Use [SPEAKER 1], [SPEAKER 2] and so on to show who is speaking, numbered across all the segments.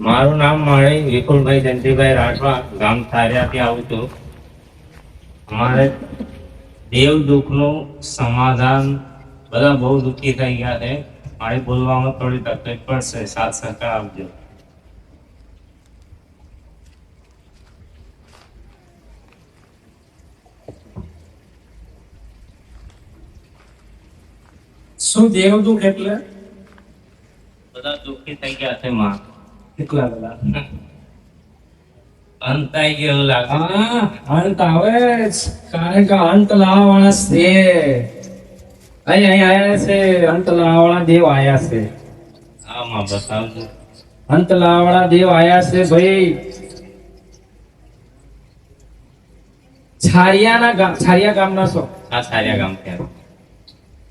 [SPEAKER 1] મારું નામ માળી વિપુલભાઈ જયંતિભાઈ રાઠવા, ગામ થારિયાથી આવું છું. અમારે દેવ દુઃખનું સમાધાન, બધા બહુ દુઃખી થઈ ગયા છે. મારે બોલવામાં થોડી તકલીફ પડશે, સાથ સહકાર આપજો.
[SPEAKER 2] શું દેવ દુઃખ એટલે?
[SPEAKER 1] બધા દુઃખી થઈ ગયા છે. માં
[SPEAKER 2] કેટલા બધા
[SPEAKER 1] અંત આવી ગયો એવું લાગે.
[SPEAKER 2] હા, અંત આવે જ. કારણ કે અંત લાવવાવાળા છે. અહીં આયા છે, અંત લાવવાવાળા દેવ આયા છે.
[SPEAKER 1] આમાં બતાવજો.
[SPEAKER 2] અંત લાવવાવાળા દેવ આયા છે ભાઈ. છારિયા ગામના છો?
[SPEAKER 1] આ સારિયા ગામ ક્યાં?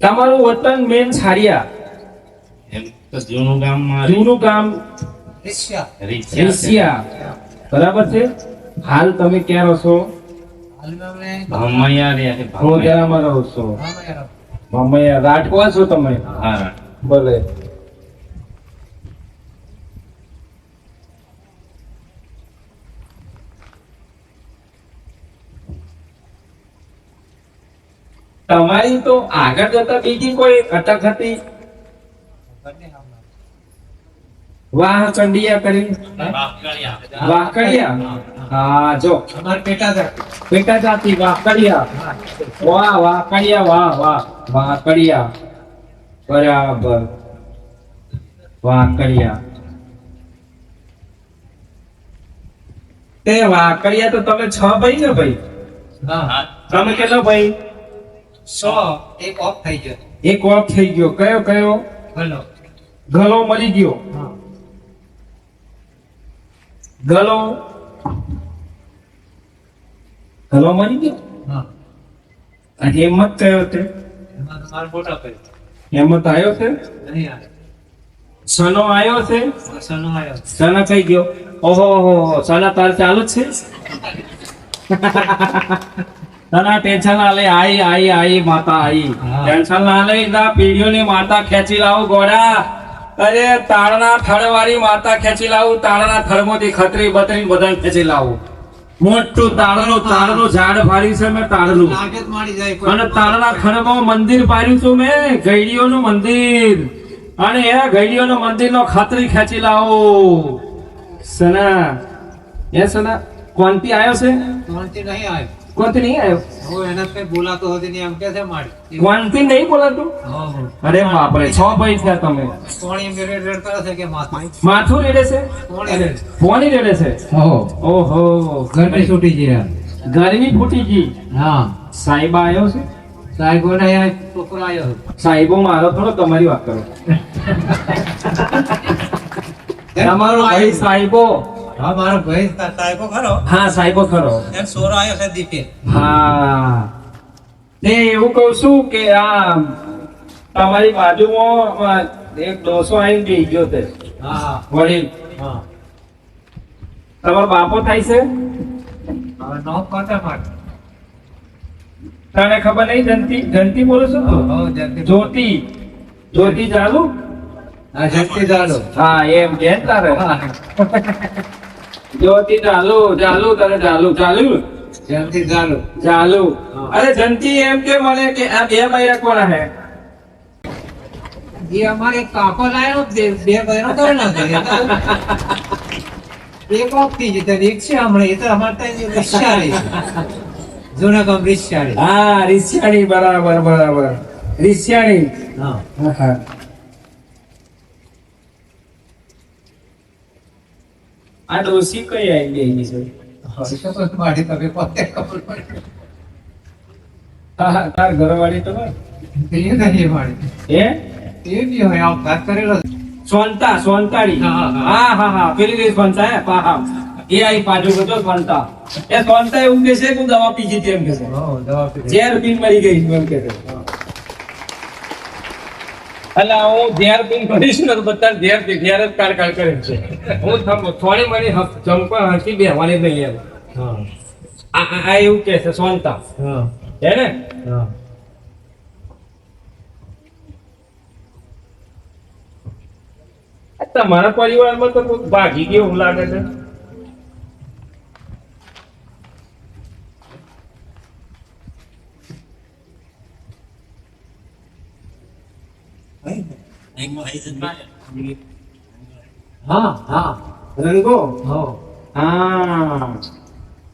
[SPEAKER 2] તમારું વતન મેન છારિયા.
[SPEAKER 1] એમ તો જૂનું ગામમાં
[SPEAKER 2] જૂનું ગામ રીસિયા. બરાબર છે. હાલ તમે ક્યાં રહો છો?
[SPEAKER 1] ભમૈયા રહ્યા છે.
[SPEAKER 2] ભોજરામાં રહો છો. ભમૈયા રાઠવા છો તમે?
[SPEAKER 1] હા.
[SPEAKER 2] ભલે. તમારી તો આગળ જતા બીજી કોઈ અટક હતી? વાહ ચંડિયા કરી વાકડિયા. હા, જો પેટા જાતિ વાકડિયા. વાહ વાકડિયા, વાહ વાહ વાકડિયા. બરાબર, વાકડિયા. તે વાકડિયા તો તમે 6 ભાઈ ને ભાઈ? તમે કેટલો ભાઈ?
[SPEAKER 3] એક ઓફ થઈ ગયો.
[SPEAKER 2] એક ઓફ થઈ ગયો. કયો કયો? ગલો મરી ગયો. ગલો મરી ગયો. અને હેમત કયો તે? હેમત આવ્યો છે? સનો આવ્યો છે? સના કઈ ગયો? ઓહો, સના તાર ચાલુ જ છે? તના ટેન્શન ના લે. આઈ માતા આઈ. ટેન્શન ના લે. ના પીડીઓની માતા ખેંચી લાવો ગોડા. અરે તાળના થળવાળી માતા ખેંચી લાવું. તાળના થળમાંથી ખતરી બતરી બધા ખેંચી લાવું. મોટું તાળનું ઝાડ ફાડ્યું છે મેં. તાળનું અને તાળના થળમાં મંદિર પાડ્યું છું મેં. ગઈડીઓનું મંદિર. અને એ ગઈડીઓનું મંદિરનો ખતરી ખેંચી લાવો. સના એ સના કોણથી આવ્યો છે? કોણથી નહીં આવ્યો? કોણથી નહીં બોલાતું? અરે બાપરે, 6 ભાઈ થયા તમે. માથું રેડે છે? પોણી રેડે છે? ઓહો,
[SPEAKER 3] ગરમી છૂટી ગઈ.
[SPEAKER 2] ગરમી ફૂટી ગઈ.
[SPEAKER 3] હા,
[SPEAKER 2] સાહેબ આવ્યો છે?
[SPEAKER 3] સાહેબો ને છોકરો આવ્યો.
[SPEAKER 2] સાહેબો મારો થોડો, તમારી વાત કરો. તમારો ભાઈ સાહેબો?
[SPEAKER 3] હા, મારો ભાઈ સાહેબો ખરો.
[SPEAKER 2] હા, સાહેબો ખરો.
[SPEAKER 3] એમ સોરો આવ્યો છે દીપે.
[SPEAKER 2] હા, ને એવું કહું છું કે આ તમારી બાજુમાં એક ડોસો આવીને જઈ ગયો તે.
[SPEAKER 3] હા,
[SPEAKER 2] વડીલ.
[SPEAKER 3] હા.
[SPEAKER 2] તમારો બાપો થાય છે?
[SPEAKER 3] હવે નો કોતા માટે.
[SPEAKER 2] તને ખબર નહીં? જંતી બોલો છો તું? જ્યોતિ ચાલુ?
[SPEAKER 3] હા, જલ્દી ચાલો.
[SPEAKER 2] હા, એમ કે તારે. જ્યોતિ ચાલુ તારે
[SPEAKER 3] જલ્દી ચાલો.
[SPEAKER 2] ચાલુ. અરે જંતી એમ કે મને કે આ 2 મહિના કોના હે?
[SPEAKER 3] એ અમારે એક કાકો લાયો બે બહેનો કરે ને એક ઓફ થઈ જતા એક છે હમણાં. એ તો અમારે ત્યાં રિક્ષાળી જૂના ગામ રિક્ષાળી.
[SPEAKER 2] હા, રિક્ષાણી. બરાબર રિક્ષાણી.
[SPEAKER 3] હા,
[SPEAKER 2] હા. આ ડોસી કઈ આવી છે?
[SPEAKER 3] મારી તમે પોતે ખબર પડે.
[SPEAKER 2] હા, તાર ઘરવાળી તો
[SPEAKER 3] એ નહીં મારી.
[SPEAKER 2] એ
[SPEAKER 3] બી હોય આમ વાત કરેલો.
[SPEAKER 2] સોનતાળી.
[SPEAKER 3] હા.
[SPEAKER 2] હા પેલી રે સોનતા હે પા. એ આઈ પાછું બધો સોનતા. એ સોનતા એવું કે છે કે દવા પીજી તેમ કે છે.
[SPEAKER 3] દવા પી.
[SPEAKER 2] ઝેર પીને મરી ગઈ એમ કે છે. અલા હું ઝેર પીને કરીશ ને તો બધા ઝેર જ કાળ કરે છે. હું થોડી મરી ચંપા હસી બેહવાની નહીં એમ. આ એવું કે છે સોનતા.
[SPEAKER 3] હા,
[SPEAKER 2] હે ને?
[SPEAKER 3] હા.
[SPEAKER 2] આ તમારા પરિવારમાં તો કોઈક ભાગી ગયો એવું લાગે છે.
[SPEAKER 3] હા હા
[SPEAKER 2] રંગો
[SPEAKER 3] હો
[SPEAKER 2] હા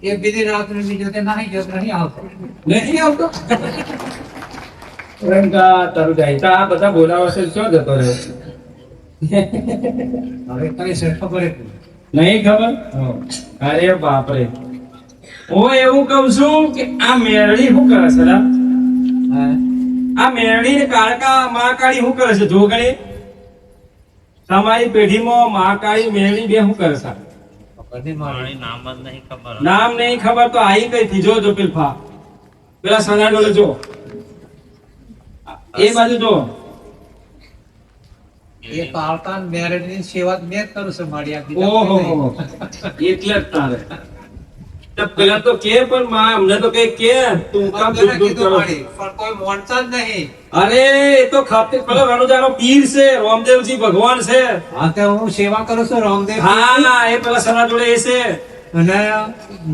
[SPEAKER 3] એ બીજી રાત્રે બીજો તે નહીં ગયો નહીં આવતો
[SPEAKER 2] નથી આવતો રંગા તારું જાય આ બધા બોલાવે છે ક્યાં જતો રહ્યો
[SPEAKER 3] હવે કઈ છે ખબર જ
[SPEAKER 2] નહીં ખબર અરે બાપરે હું એવું કઉ છું કે આ મેરડી શું કરે છે લા?
[SPEAKER 3] નહીં.
[SPEAKER 2] આ મેરડી ને કાળકા મહાકાળી શું કરે છે જોગણી તમારી પેઢીમાં મહાકાળી મેરડી બે શું કરે છે?
[SPEAKER 3] ખબર નહીં મારે.
[SPEAKER 1] નામ જ નહીં ખબર.
[SPEAKER 2] નામ નહીં ખબર તો આઈ કઈ થી જો પેલફા પેલા સના ડોલે જો એ બાજુ જો
[SPEAKER 3] એ કાળકાન મેરેજની સેવા જ મેં જ કરું છું મારી આ બીજા
[SPEAKER 2] ઓહો
[SPEAKER 3] કોઈ નહીં.
[SPEAKER 2] એટલે જ તારે તો પેલા તો કે પણ માં અમને તો કઈ કે તું કામ
[SPEAKER 3] બધાને
[SPEAKER 2] દૂર દૂર
[SPEAKER 3] કીધું
[SPEAKER 2] કરો
[SPEAKER 3] મારી, પણ કોઈ માનતા જ નહીં.
[SPEAKER 2] અરે એ તો ખાતે પેલો રણુજાનો પીર છે રામદેવજી ભગવાન છે
[SPEAKER 3] હા તો હું સેવા કરું છું રામદેવ
[SPEAKER 2] હા એ પેલા સના જોડે એ છે
[SPEAKER 3] અને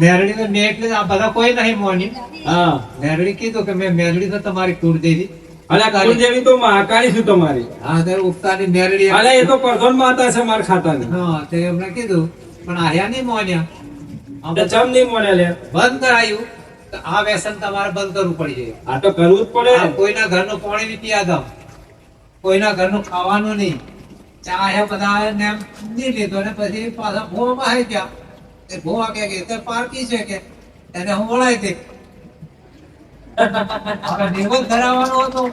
[SPEAKER 3] મેરડીને મેં એટલે આ બધા કોઈ નહીં મોની
[SPEAKER 2] હા
[SPEAKER 3] મેરડી કીધું કે મેં મેરડી તો તમારી કુળદેવી
[SPEAKER 2] અને કુળદેવી તો મહાકાળી છું તમારી
[SPEAKER 3] હા તો ઉપતાની મેરડી
[SPEAKER 2] અરે એ તો પ્રધાન માતા છે માર ખાતાની
[SPEAKER 3] હા તે એમણે કીધું પણ આયા નહીં મોન્યા
[SPEAKER 2] તો ચમ નહીં મળે લે
[SPEAKER 3] બંધ કરાયું તો આ વ્યસન તમારે બંધ કરવું પડી જાય
[SPEAKER 2] આ તો કરવું જ પડે
[SPEAKER 3] આ કોઈના ઘરનું પાણી નહીં પીયા દો કોઈના ઘરનું ખાવાનું નહીં ચા હે બધા ને એમ નહીં લીધો ને પછી પાછા ભોમાં આવી ગયા એ ભોવા કે તે પારકી છે કે એને હું વળાઈ દે હવે દેવો જ ધરાવવાનો હતો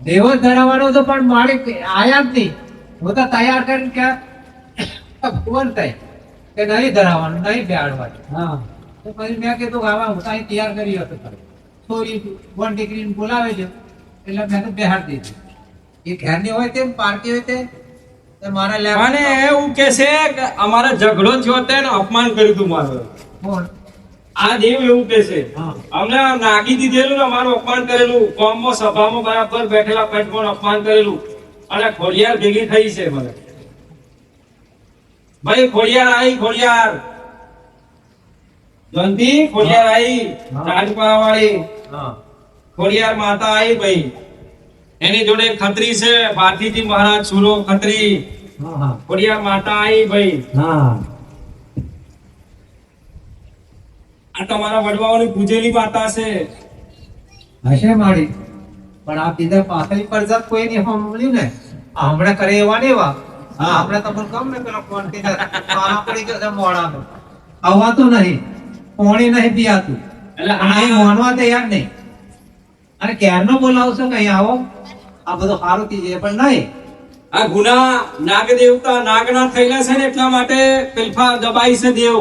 [SPEAKER 3] દેવો જ ધરાવવાનો હતો પણ માલિક આયા જ નહીં હું તો તૈયાર કરીને કે ભગવાન થાય કે નહીં ધરાવવાનું નહીં બેહાડવાનું હા તો પછી મેં કીધું કે આવા હું તો અહીં તૈયાર કરી હતો છોરી વન દીકરીને બોલાવે છે એટલે મેં તો બેહાડી દીધી એ ઘેરની હોય તે પાર્ટી હોય તે મારા લેવા
[SPEAKER 2] અને એવું કે છે કે અમારા ઝઘડો થયો તે ને અપમાન કર્યું તું મારું
[SPEAKER 3] કોણ
[SPEAKER 2] આ દેવ એવું કે છે
[SPEAKER 3] હા
[SPEAKER 2] અમને નાગી દીધેલું ને અમારું અપમાન કરેલું ગામમાં સભામાં બરાબર બેઠેલા પેટમાં અપમાન કરેલું અને ખોડિયાર ભેગી થઈ છે મને ભાઈ ખોડિયાર આવી ખોડિયાર જયંતી ખોડિયાર આવી
[SPEAKER 3] હા.
[SPEAKER 2] રાજપા વાળી
[SPEAKER 3] હા
[SPEAKER 2] ખોડિયાર માતા આવી ભાઈ એની જોડે ખત્રી છે ભારતીજી મહારાજ સુરો ખત્રી
[SPEAKER 3] હા
[SPEAKER 2] ખોડિયાર માતા આવી ભાઈ
[SPEAKER 3] હા
[SPEAKER 2] આ તમારા વડવાઓની પૂજેલી માતા છે
[SPEAKER 3] હશે મારી પણ આ બીજા પાછળની પરજાત કોઈ નહીં સાંભળ્યું ને આ હમણાં કરે એવા ને એવા હા આપણે તમને ગમ ને પેલો ફોન થી પાણા પડી ગયો છે મોડાનો આવવાતું નહીં પાણી નહીં પીવાતું
[SPEAKER 2] એટલે
[SPEAKER 3] અહીં માનવા તૈયાર નહીં અને ક્યારનો બોલાવશો કે અહીં આવો આ બધું સારું થઈ જાય પણ નહીં
[SPEAKER 2] આ ગુના નાગ દેવતા નાગના થયેલા છે ને એટલા માટે પેલફા દબાઈ છે દેવ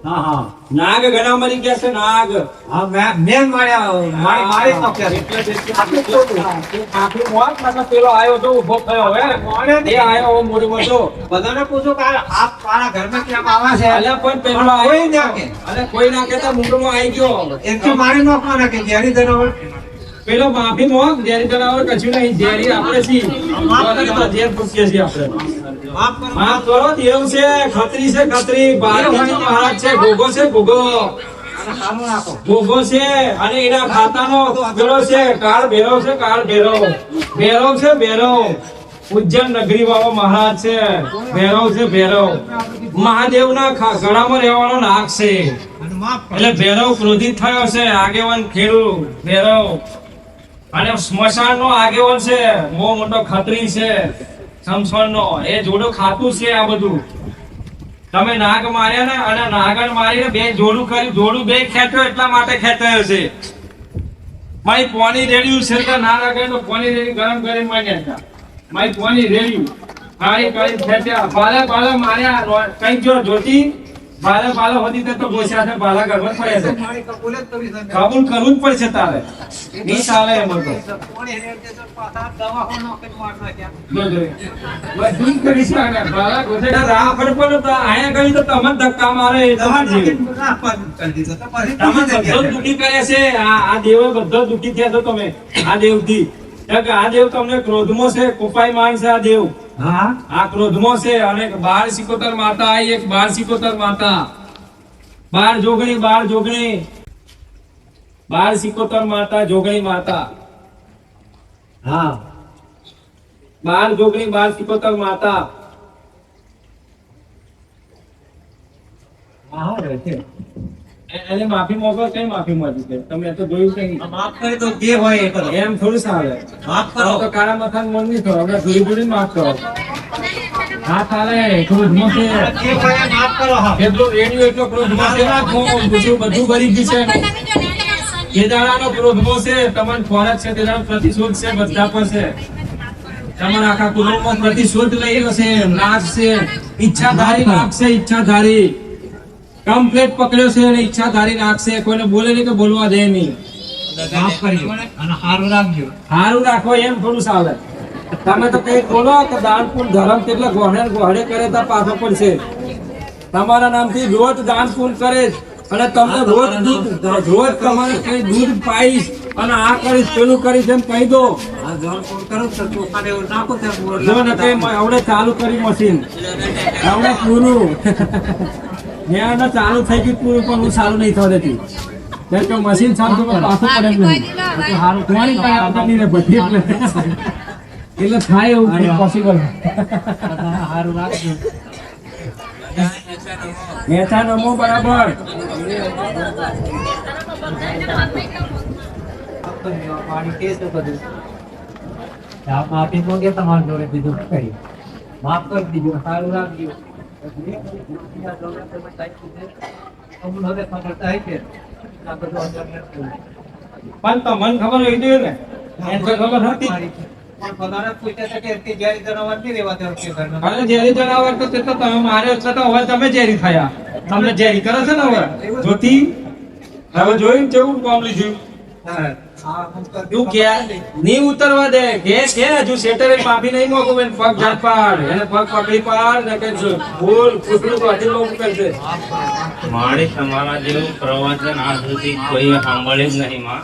[SPEAKER 3] હા હા
[SPEAKER 2] નાગ ઘણા મરી ગયા છે નાગ
[SPEAKER 3] હા મેં માર્યા મારી તો કે
[SPEAKER 2] આખરી મોત મતલબ પેલો આયો તો ઉભો થયો હવે એ આયો હવે મોડી મોટો
[SPEAKER 3] બધાને પૂછો કે આ તારા ઘરમાં કેમ આવા છે
[SPEAKER 2] અલ્યા પણ પેલો
[SPEAKER 3] કોઈ ના કે
[SPEAKER 2] અરે કોઈ ના કેતા મુંડમાં આવી ગયો
[SPEAKER 3] એમ તો મારી નોખવાના કે જેરી ધરાવળ
[SPEAKER 2] પેલો માફી મોક જેરી કરાવર કશું નહીં જેરી આપણે છીએ તો જેર પૂછીએ છીએ આપણે
[SPEAKER 3] માફ કરો
[SPEAKER 2] માફ કરો દેવ છે ખત્રી છે ખત્રી ભારતીજી મહારાજ છે ભોગો છે ભોગો
[SPEAKER 3] અને સારું રાખો
[SPEAKER 2] ભોગો છે અને એના ખાતાનો પેલો છે કાળ ભેરવ છે કાળ ભેરવ ભેરવ છે ભેરવ ઉજ્જૈન નગરી વાળો મહારાજ છે ભેરવ છે ભેરવ મહાદેવના ગળામાં રહેવાનો નાગ છે
[SPEAKER 3] અને માફ કરો
[SPEAKER 2] એટલે ભેરવ ક્રોધિત થયો છે આગેવાન ખેડૂ ભેરવ અને સ્મશાન નો આગેવાન છે બહુ મોટો ખત્રી છે સમસણ નો એ જોડું ખાતું છે આ બધું તમે નાગ માર્યા ને અને નાગણ મારીને બે જોડું કર્યું જોડું બે ખેંચ્યો એટલા માટે ખેંચાયો છે મારી પોની રેડ્યું છે કે ના લાગે તો પોની રેડી ગરમ કરી માર્યા હતા મારી પોની રેડ્યું કાળી કાળી ખેંચ્યા બાલા બાલા માર્યા કઈ જો જોતી બાલા બાલા હોતી તો ગોસ્યા છે બાલા ગરબડ પડે છે
[SPEAKER 3] મારી કબૂલ જ કરી છે
[SPEAKER 2] કબૂલ કરવું જ પડશે તારે નહીં ચાલે એમ તો
[SPEAKER 3] કોણે હેર દે તો પાછા દવા હો નોકે માર નાખ્યા
[SPEAKER 2] જો જો બધું કરી છે અને બાલા ગોસેડા રાહ પર પણ તો આયા ગઈ તો તમને ધક્કા મારે એ
[SPEAKER 3] દવા
[SPEAKER 2] તમારે
[SPEAKER 3] નાખીને
[SPEAKER 2] જીવ.
[SPEAKER 3] ના પાડી કરી દીધો તો પછી
[SPEAKER 2] તમે
[SPEAKER 3] તમે
[SPEAKER 2] બધો જ દુઃખી કર્યા છે આ દેવો બધો જ દુઃખી થયા છો તમે આ દેવથી કારણ કે આ દેવ તમને ક્રોધમાં છે કુપાઈ માન છે આ દેવ
[SPEAKER 3] હા
[SPEAKER 2] આ ક્રોધમાં છે અને 12 માતા આવી, એક 12 માતા, 12 જોગણી 12 માતા, જોગણી માતા,
[SPEAKER 3] હા
[SPEAKER 2] 12 જોગણી 12 માતા.
[SPEAKER 3] હા રે છે.
[SPEAKER 2] એને માફી માંગો, કઈ માફી માંગી છે? તમે તો જોયું કઈ
[SPEAKER 3] માફ કરી તો જે હોય એ કરો.
[SPEAKER 2] એમ થોડું ચાલે.
[SPEAKER 3] માફ કરો.
[SPEAKER 2] તો કાળા માથાનું મન નહીં કરો, આપણે ધૂળી ધૂળી માફ કરો. હા ચાલે, ક્રોધમાં છે.
[SPEAKER 3] જે હોય એ માફ કરો. હા
[SPEAKER 2] એટલો રેડિયો એટલો ક્રોધમાં છે, બધું ભરી ગયું છે. કેદારાનો ક્રોધમાં છે, તમને ખોરાક છે, તેનો પ્રતિશોધ છે, બધા પર છે. તમારા આખા કુટુંબમાં પ્રતિશોધ લઈ રહ્યો છે, નાશ છે, ઈચ્છાધારી નાખશે, ઈચ્છાધારી કમ્પ્લેટ પકડ્યો છે અને ઈચ્છાધારી નાખશે. કોઈને બોલે નહીં કે બોલવા દે નહીં.
[SPEAKER 3] માફ કરજો અને સારું રાખજો.
[SPEAKER 2] સારું રાખો એમ થોડું ચાલે. તમે તો કઈ બોલો કે દાન પુણ્ય ધર્મ કેટલા ગોહડે કરે તો પાછો પડશે. તમારા નામથી રોજ દાન પુણ્ય કરે અને તમને રોજ તમારે કઈ દૂધ પાઈશ અને આ કરીશ પેલું કરીશ એમ કહી દો.
[SPEAKER 3] આ જળ પૂર કરો તો ચોખાને એવું નાખો તો પૂરું
[SPEAKER 2] જો ને કઈ હવે ચાલુ કરી મશીન, હવે પૂરું મેં ચાલુ થઈ ગયું પૂરું, પણ હું ચાલુ નહીં થવા દેતી. કેમ કે મશીન ચાલુ તો પાછું પડે જ નહીં. તો હારું તમારી કઈ આવતા નહીં ને બધી એટલે થાય એવું પોસિબલ.
[SPEAKER 3] સારું રાખજો.
[SPEAKER 2] નેતા નમો બરાબર.
[SPEAKER 3] પાણી કે તો બધું આ માફી માંગે તમારી જોડે, બીજું શું કરીએ? માફ કરી દીજો, સારું રાખજો. અમને હવે ખબર થાય છે આ બધું અંદર નથી.
[SPEAKER 2] પણ તમને ખબર હોય જોઈએ ને, એને તો ખબર હતી.
[SPEAKER 3] પણ બધાને પૂછે છે કે તે ઝેરી જનાવર નહીં રહેવા દેવા કે ઘરમાં.
[SPEAKER 2] અરે ઝેરી જનાવર તો તે તો તમે માર્યો એટલે તો હવે તમે ઝેરી થયા. તમને ઝેરી કરે છે ને હવે જોતી. હવે જોયું કેવું મામલી જોયું.
[SPEAKER 3] હા, હું કરી
[SPEAKER 2] તું કે નહીં ઉતરવા દે કે હજુ સેટરે માફી નહીં મોકું બેન. પગ જાત પાડ, એને પગ પકડી પાડ ને કે ફૂલ ફૂટલું તો હજી લોકો કરશે.
[SPEAKER 1] મારી તમારા જેવું પ્રવચન આજ સુધી કોઈ સાંભળ્યું જ નહીં માં.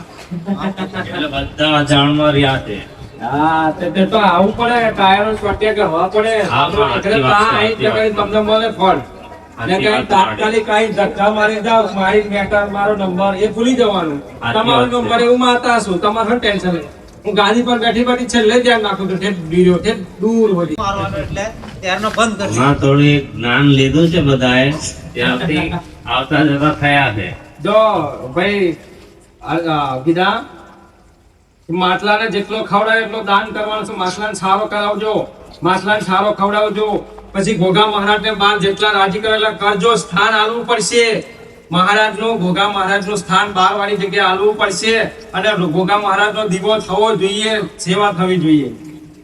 [SPEAKER 1] એટલે બધા અજાણમાં રહ્યા છે.
[SPEAKER 2] હા તે તો આવું પડે, ટાયરો ચોટ્યા કરવા પડે.
[SPEAKER 1] હા,
[SPEAKER 2] એટલે તો આ અહીં જ કરી તમને મળે ફળ. ને કઈ તાત્કાલિક કઈ ધક્કા મારી જાવ, મારી મેટર મારો નંબર એ ભૂલી જવાનું. તમારો નંબર એવું માતા છું, તમારે શું ટેન્શન નહીં. હું ગાડી પર બેઠી બેઠી છેલ્લે ધ્યાન નાખું છું, ઠેઠ બીજો ઠેઠ દૂર બધી.
[SPEAKER 3] મારવાનું એટલે ત્યારનો બંધ કરી
[SPEAKER 1] હમણાં થોડું એક જ્ઞાન લીધું છે બધાએ, ત્યારથી આવતા જતા થયા છે.
[SPEAKER 2] જો ભાઈ કીધા માટલાને જેટલો ખવડાવે એટલો દાન કરવાનો છે. માટલાને સારો કરાવજો, માટલાને સારો ખવડાવજો. પછી ઘોઘા મહારાજને બાર જેટલા રાજી કરેલા કરજો. સ્થાન આલવું પડશે મહારાજનું, ઘોઘા મહારાજનું સ્થાન 12 વાળી જગ્યાએ આલવું પડશે. અને ઘોઘા મહારાજનો દીવો થવો જોઈએ, સેવા થવી જોઈએ.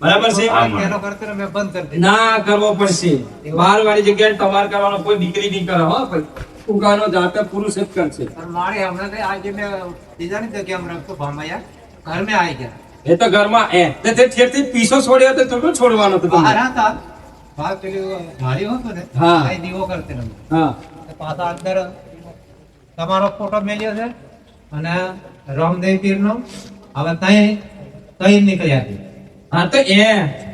[SPEAKER 2] બરાબર છે?
[SPEAKER 3] એનો કરતો મેં બંધ કરી દીધું.
[SPEAKER 2] ના કરવો પડશે. 12 વાળી જગ્યાએ તમારે કરવાનો, કોઈ દીકરી નહીં કરે હો ભાઈ. ઉગાનો જાતે પુરુષ જ કરશે.
[SPEAKER 3] અને મારે હમણાં તો આજે મેં બીજાની જગ્યામાં રખતો ભામાયા ઘર મેં આવી ગયા.
[SPEAKER 2] એ તો ઘરમાં તે ઠેરથી પીસો છોડ્યો તો થોડું છોડવાનો હતો
[SPEAKER 3] બહાર
[SPEAKER 2] તમને.
[SPEAKER 3] હતા ભાગ પેલું મારી હતો ને
[SPEAKER 2] હા.
[SPEAKER 3] અહીં દીવો કરતે ને
[SPEAKER 2] હા
[SPEAKER 3] પાછા અંદર તમારો ફોટો મેલ્યો છે અને રામદેવ પીરનો. હવે તઈ નીકળ્યા છે.
[SPEAKER 2] હા તો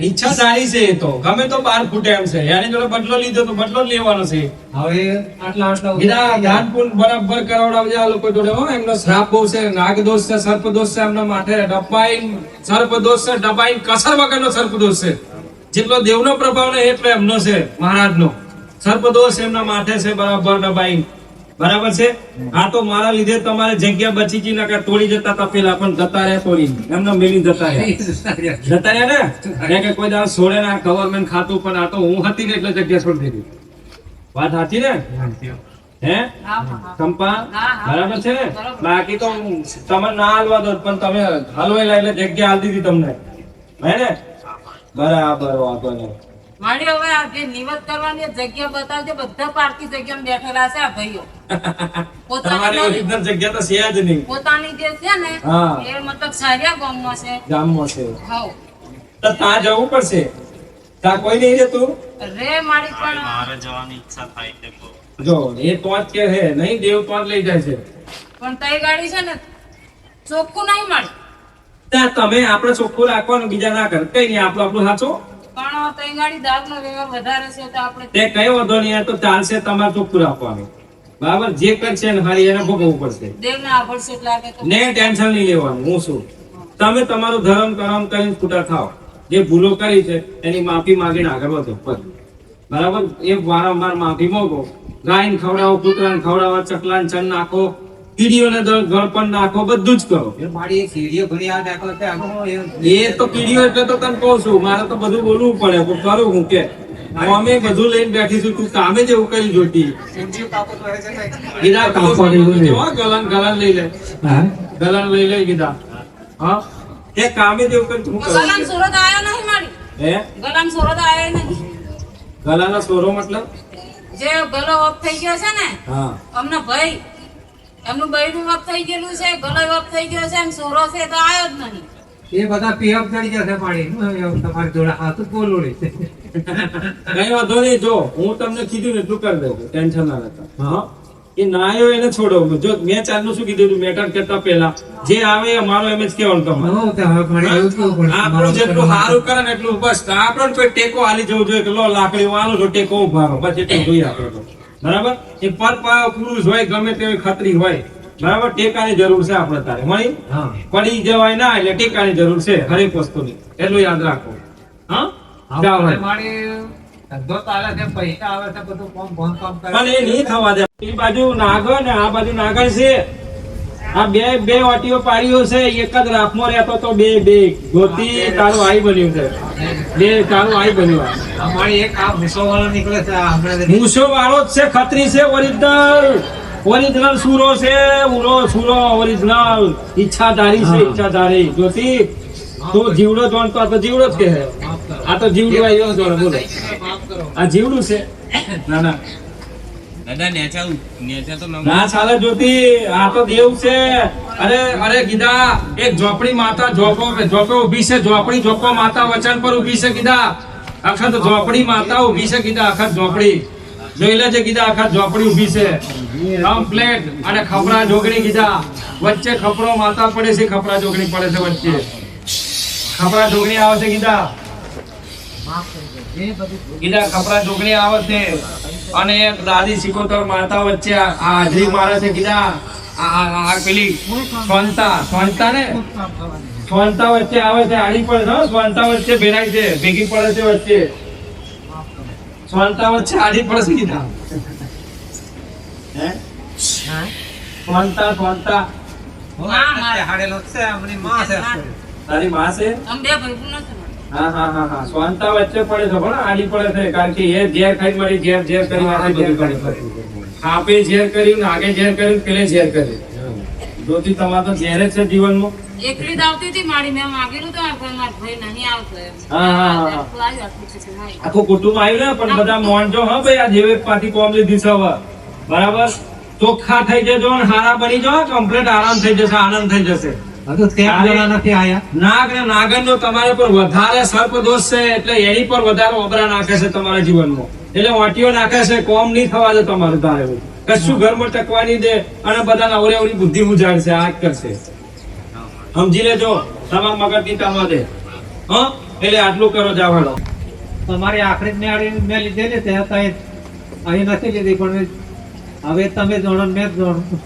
[SPEAKER 2] ઈચ્છા સારી છે. એ તો ગમે તો 12 ફૂટે એમ છે. એની જોડે બદલો લીધો તો બદલો જ લેવાનો છે.
[SPEAKER 3] હવે આટલા
[SPEAKER 2] બીજા દાન પુણ્ય બરાબર કરાવડાવજે આ લોકો જોડે હો. એમનો શ્રાપ બહુ છે, નાગ દોષ છે, સર્પ દોષ છે એમના માટે. ડબાઈન સર્પ દોષ છે, ડબાઈન કસર વગરનો સર્પ દોષ છે. જેટલો દેવનો પ્રભાવ ને એટલો એમનો છે મહારાજનો. સર્પ દોષ એમના માથે છે બરાબર ડબાઈન. બરાબર છે? આ તો મારા લીધે તમારે જગ્યા બચી ગઈ, નકર તોડી જતા તપેલા પણ જતા રહ્યા તોડી. એમને મેલી જતા રહ્યા. જતા રહ્યા ને કે કોઈ દાડો છોડે ના ગવર્નમેન્ટ ખાતું. પણ આ તો હું હતી ને એટલે જગ્યા છોડી દીધી. વાત સાચી ને? હે ચંપા બરાબર છે ને? બાકી તો તમે ના હાલવા દો, પણ તમે હલવાઈ એટલે જગ્યા હાલ દીધી તમને. હે ને? બરાબર. વાંધો નહીં.
[SPEAKER 4] મારી હવે આ જે નિવત કરવાની જગ્યા બતાવજો. બધા પાર્ટી જગ્યામાં બેઠેલા છે આ ભાઈઓ.
[SPEAKER 2] તમારી ઓરિજિનલ જગ્યા તો છે જ નહીં.
[SPEAKER 4] પોતાની જે છે ને
[SPEAKER 2] હા.
[SPEAKER 4] એ મતલબ સારિયા ગામમાં છે.
[SPEAKER 2] ગામમાં છે
[SPEAKER 4] હાઉ
[SPEAKER 2] તો ત્યાં જવું પડશે. ત્યાં કોઈ નહીં રહેતું.
[SPEAKER 4] રે મારી પણ
[SPEAKER 1] મારે જવાની ઈચ્છા થાય છે બહુ.
[SPEAKER 2] જો એ તો જ કે છે નહીં, દેવ તો જ લઈ જાય છે.
[SPEAKER 4] પણ તઈ ગાડી છે ને ચોખ્ખું નહીં મળે.
[SPEAKER 2] ત્યાં તમે આપણે ચોખ્ખું રાખવાનું, બીજા ના કરે. કઈ નહીં, આપણું સાચો.
[SPEAKER 4] પણ તઈ ગાડી દાગનો વ્યવહાર વધારે છે તો આપણે
[SPEAKER 2] તે કઈ વાંધો નહીં, આ તો ચાલશે, તમારે ચોખ્ખું રાખવાનું. બરાબર, જે કરશે ને હારી એને ભોગવવું પડશે.
[SPEAKER 4] દેવને આવડશે એટલે લાગે તો
[SPEAKER 2] ને ટેન્શન નહીં લેવાનું. હું શું, તમે તમારું ધર્મ કરમ કરીને છૂટા થાવ. જે ભૂલો કરી છે એની માફી માંગીને આગળ વધો. બસ. બરાબર, એ વારંવાર માફી માંગો. ગાયને ખવડાવો, કૂતરાને ખવડાવો, ચકલાને ચણ નાખો, કીડીઓને ગળપણ નાખો, બધું જ કરો.
[SPEAKER 3] એ મારી એક સીડીઓ ઘણી યાદ રાખો છે આમાં એ
[SPEAKER 2] એ તો કીડીઓ એટલે તો તને કહું છું, મારે તો બધું બોલવું પડે. પણ કરું હું કે અમે બધું લઈને બેઠી છું, તું કામે જ એવું કરી જોતી.
[SPEAKER 3] ઊંચી કાપો તો રહે છે ને.
[SPEAKER 2] કીધા ગલન લઈ લે, ગલન લઈ લે કીધા. હા, એ કામે જ એવું કરી તું કરું.
[SPEAKER 4] ગલામ સુરત આયો નહીં મારી
[SPEAKER 2] હે,
[SPEAKER 4] ગલામ સુરત આયો નહીં
[SPEAKER 2] ગલાના સોરો મતલબ?
[SPEAKER 4] જે ગલો ઓફ થઈ ગયો છે ને
[SPEAKER 2] હા,
[SPEAKER 4] અમને ભાઈ એમનું બૈરું ઓફ થઈ ગયેલું છે, ગલો ઓફ થઈ ગયો છે અને સોરો છે તો આયો જ નહીં.
[SPEAKER 3] એ બધા પીએફ ચડી જશે પાણી તમારી જોડે હાથ જ બોલો રે.
[SPEAKER 2] કઈ વાંધો નહીં. જો હું તમને કીધું ને એટલું કરી દઉં, ટેન્શન ના લેતા. હા, એ ના આવ્યો એને છોડો. જો મેં ચાલનું શું કીધું મેટર કરતા પહેલા જે આવે એ મારો એમ જ કહેવાનું તમારે.
[SPEAKER 3] હવે પાણી એવું કેવું પડે.
[SPEAKER 2] આપણું જેટલું સારું કરે ને એટલું બસ. આપણને કોઈ ટેકો હાલી જવું જોઈએ કે લો લાકડી વાળો છો, ટેકો ઉભા રહો, બસ એટલું જોઈએ આપણે તો. બરાબર, એ પર પુરુષ હોય ગમે તે ખતરી હોય, બરાબર, ટેકાની જરૂર છે આપણે તારે મળી.
[SPEAKER 3] હા.
[SPEAKER 2] પડી જવાય ના એટલે ટેકાની જરૂર છે હરેક વસ્તુની, એટલું યાદ રાખો. હા, જાઓ
[SPEAKER 3] હવે
[SPEAKER 2] હવે.
[SPEAKER 3] મારી ધંધો ચાલે છે, પૈસા આવે છે, બધું કામ કરે.
[SPEAKER 2] પણ એ નહીં થવા દે. એ બાજુ નાગર ને આ બાજુ નાગર છે. આ બે વાટીઓ પાડીઓ છે, એક જ રાખમાં રહેતો તો બે ગોતી તારું આઈ બન્યું છે. બે તારું આઈ બન્યું.
[SPEAKER 3] અમારી એક આ મૂસો વાળો નીકળે છે આ હમણાં
[SPEAKER 2] મૂછો વાળો જ છે, ખત્રી છે, ઓરિજિનલ સુરો છે, સુરો ઓરિજિનલ ઈચ્છાધારી છે, ઈચ્છાધારી. જ્યોતિ તું જીવડો જોણતો, આ તો જીવડો જ કે છે. આ તો જીવડું આવ્યો જોડે, બોલો. આ જીવડું છે. ના ના ના ચાલે જ્યોતિ, આ તો દેવ છે. અરે કીધા એક ઝોપડી માતા ઝોપે ઉભી છે, ઝોપો માતા વચન પર ઉભી છે કીધા. અખત ઝોપડી માતા ઉભી છે કીધા, અખત ઝોપડી જોઈ લેજે કીધા, અખત ઝોપડી ઉભી છે કમ્પ્લેટ. અને ખપરા જોગણી કીધા, વચ્ચે ખપરો માતા પડે છે, ખપરા જોગણી પડે છે વચ્ચે. ખપરા જોગણી આવે છે કીધા, કીધા ખપરા જોગણી આવે છે. અને એક દાદી સિકોતર માતા વચ્ચે આ હાજરી મારે છે કીધા. આ પેલી સ્વંતા ને સ્વંતા વચ્ચે આવે છે, આડી પડે છે. સ્વંતા વચ્ચે ભેરાય છે, ભેગી પડે છે વચ્ચે. સ્વંતા વચ્ચે આડી પડે છે કીધા. હે, સ્વંતા
[SPEAKER 4] માં મારે
[SPEAKER 3] હાડેલો છે અમની માં છે.
[SPEAKER 2] તારી માં છે.
[SPEAKER 4] અમે બે ભાઈ નથી
[SPEAKER 2] હા સ્વંતા વચ્ચે પડે છે, પણ આડી પડે છે. કારણ કે એ ઝેર ખાઈ મારી ઝેર કરી મારી બધું કરી. આપે ઝેર કર્યું ને આગે ઝેર કર્યું, પેલે ઝેર કર્યું. જોતી તમારે તો ઝેર જ છે જીવનમાં.
[SPEAKER 4] એકલી જ આવતી હતી મારી, મેં માગેલું તો મારા ભાઈ નહીં આવતો એમ.
[SPEAKER 2] હા.
[SPEAKER 4] આટલું આવ્યું, આટલું છે નહીં.
[SPEAKER 2] આખું કુટુંબ આવ્યું ને, પણ બધા મોનજો હા ભાઈ, આ જેવે પાછી કોમ લીધી છે હવે. બરાબર, ચોખ્ખા થઈ જજો ને હારા બની જાઓ, કમ્પ્લીટ આરામ થઈ જશે, આનંદ થઈ જશે.
[SPEAKER 3] હજુ ત્યાં જણા નથી આયા.
[SPEAKER 2] નાગ ને નાગણનો તમારા પર વધારે સર્પ દોષ છે, એટલે એની પર વધારે ઓબરા નાખે છે તમારા જીવનમાં. એટલે વાટીઓ નાખે છે, કોમ નહીં થવા દે તમારે તારે. કશું ઘરમાં ટકવા નહીં દે, અને બધા અવરી બુદ્ધિ ઉજાડશે, આ જ કરશે. સમજી લેજો, તમારા મગજ ની કામમાં દે. હા, એટલે આટલું કરો જાવડો.
[SPEAKER 3] તમારી આખરી મેં લીધેલી તે અહીં નથી લીધી, પણ હવે તમે જોડો મેં જ જોડું.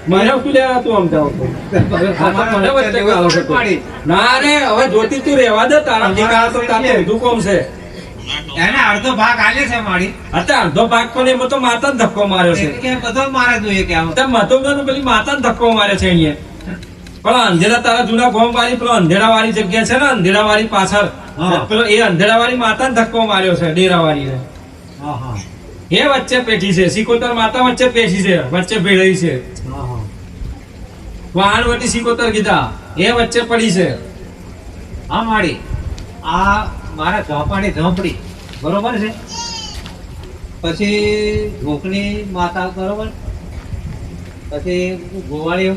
[SPEAKER 2] મને શું લેવા તું આમ જાવ તો? ના રે, હવે જોતી તું રહેવા દે. તારા ઠેકાણા તો તારે બધું કોમ છે.
[SPEAKER 3] એને અડધો ભાગ આલે છે મારી.
[SPEAKER 2] અત્યારે અડધો ભાગ પણ એમાં તો માતા જ ધક્કો માર્યો છે.
[SPEAKER 3] કે બધો મારે જોઈએ કે આમ.
[SPEAKER 2] મતોબન પેલી માતા જ ધક્કો મારે છે અહીંયા. પણ અંધેરા તારા જૂના ગોમ વાળી પેલો અંધેરા વાળી જગ્યા છે ને, અંધેરા વાળી પાછળ પેલો એ અંધેરા વાળી માતા જ ધક્કો માર્યો છે, ડેરા વાળી ને. એ વચ્ચે પેઠી છે, સિકોતર માતા વચ્ચે પેઠી છે, વચ્ચે ભેળઈ છે. વાહણવટી સિકોતર કીધા, એ વચ્ચે પડી છે.
[SPEAKER 3] હા મારી, આ મારા ઝોપાની ઝોપડી બરોબર છે, પછી ઢોકણી માતા બરોબર, પછી ગોવાળીઓ,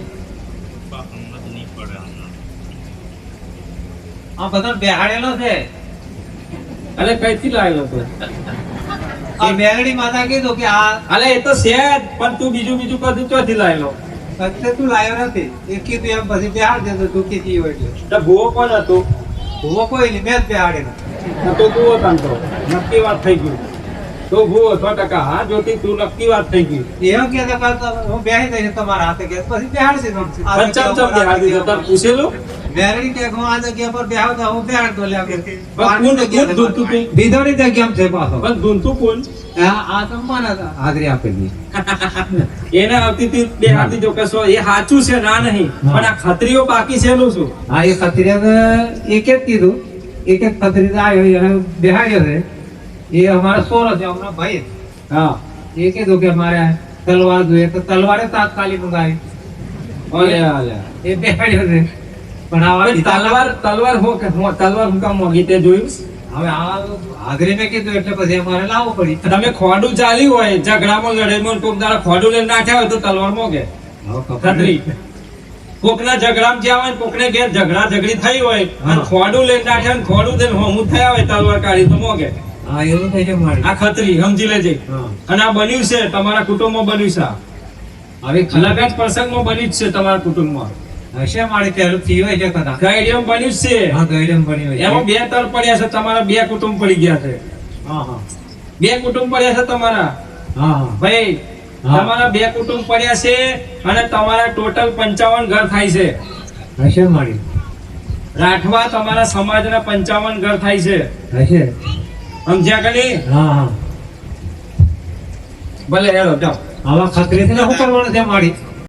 [SPEAKER 3] આ બધો બેહાડેલો છે.
[SPEAKER 2] અરે કઈથી લાવેલો છે?
[SPEAKER 3] આ બેરડી માતા કીધું કે આ
[SPEAKER 2] અલે એ તો છે જ, પણ તું બીજું બધું ચોથી લાવેલો?
[SPEAKER 3] સત્ય તું લાવ્યો નથી એ કીધું એમ, પછી બેહાડ દેતો દુખી થયું એટલે.
[SPEAKER 2] તો ભૂવો કોણ હતું?
[SPEAKER 3] ભૂવો કોઈ નહીં, મેં જ બેહાડેલો.
[SPEAKER 2] તો ભૂવો તાનતો નક્કી વાત થઈ ગઈ. તો ભૂવો 100%. હા જ્યોતિ તું નક્કી વાત થઈ ગઈ.
[SPEAKER 3] એમ કે હું બેહી દઈશ તમારા હાથે, કે પછી બેહાડશે તો.
[SPEAKER 2] પણ ચમ ચમ બેહાડી દીધો? તાર પૂછેલું?
[SPEAKER 3] મેરડી કે હું આ જગ્યા પર બેહાડતો, હું બેહાડતો લે કે.
[SPEAKER 2] પણ કોણ ધૂનતું તું?
[SPEAKER 3] બીજોની જગ્યામાં છે પાછો.
[SPEAKER 2] પણ ધૂનતું કોણ?
[SPEAKER 3] આ તો મને હાજરી આપેલી.
[SPEAKER 2] એને આવતી તી બે હાથી જો કશો એ સાચું છે ના નહીં, પણ આ ખત્રીઓ બાકી છે એનું શું?
[SPEAKER 3] હા, એ ખત્રીયા એક જ કીધું, એક જ ખત્રી આવ્યો એને બેહાડ્યો છે. એ અમારા સોરો છે, હમણાં ભાઈ.
[SPEAKER 2] હા
[SPEAKER 3] એ કીધું કે મારે તલવાર જોઈએ, તો તલવારે તાત્કાલિક મંગાવી.
[SPEAKER 2] ઓલે ઓલે
[SPEAKER 3] એ બેહાડ્યો છે. પણ આ
[SPEAKER 2] પણ તલવાર હું કામ મોંઘી તે જોયું?
[SPEAKER 3] હવે આ હાજરી મેં કીધું એટલે પછી અમારે લાવવું પડી.
[SPEAKER 2] તમે ખોડું ચાલ્યું હોય ઝઘડામાં લડાઈમાં કોક દાડા ખોડું લઈને નાખ્યા હોય તો તલવાર મોગે ખત્રી. કોકના ઝઘડામાં જ્યાં હોય ને કોકને ઘેર ઝઘડા ઝઘડી થઈ હોય અને ખોડું લઈને નાખ્યા હોય ને ખોડું લઈને હોમું થયા હોય તલવાર કાઢી તો મોગે.
[SPEAKER 3] હા, એવું થઈ જાય મારે.
[SPEAKER 2] આ ખત્રી સમજી લેજે.
[SPEAKER 3] હા.
[SPEAKER 2] અને આ બન્યું છે તમારા કુટુંબમાં બન્યું છે.
[SPEAKER 3] હવે
[SPEAKER 2] લગન પ્રસંગમાં બન્યું જ છે તમારા કુટુંબમાં.
[SPEAKER 3] હશે મારી પહેલું થયું હોય છે કદાચ.
[SPEAKER 2] ગાઈડિયમ બન્યું જ છે.
[SPEAKER 3] હા, ગયડમ બની હોય.
[SPEAKER 2] એમાં બે તર પડ્યા છે તમારા, બે કુટુંબ પડી ગયા છે.
[SPEAKER 3] હા હા
[SPEAKER 2] બે કુટુંબ પડ્યા છે તમારા
[SPEAKER 3] હા હા.
[SPEAKER 2] ભાઈ.
[SPEAKER 3] હા.
[SPEAKER 2] તમારા બે કુટુંબ પડ્યા છે અને તમારા ટોટલ 55 ઘર થાય છે.
[SPEAKER 3] હશે મારી.
[SPEAKER 2] રાઠવા તમારા સમાજના 55 ઘર થાય છે.
[SPEAKER 3] હશે.
[SPEAKER 2] સમજ્યા કે નહીં?
[SPEAKER 3] હા હા.
[SPEAKER 2] ભલે હેલો જાઓ.
[SPEAKER 3] આવા ખતરી શું કરવાનું છે મારી?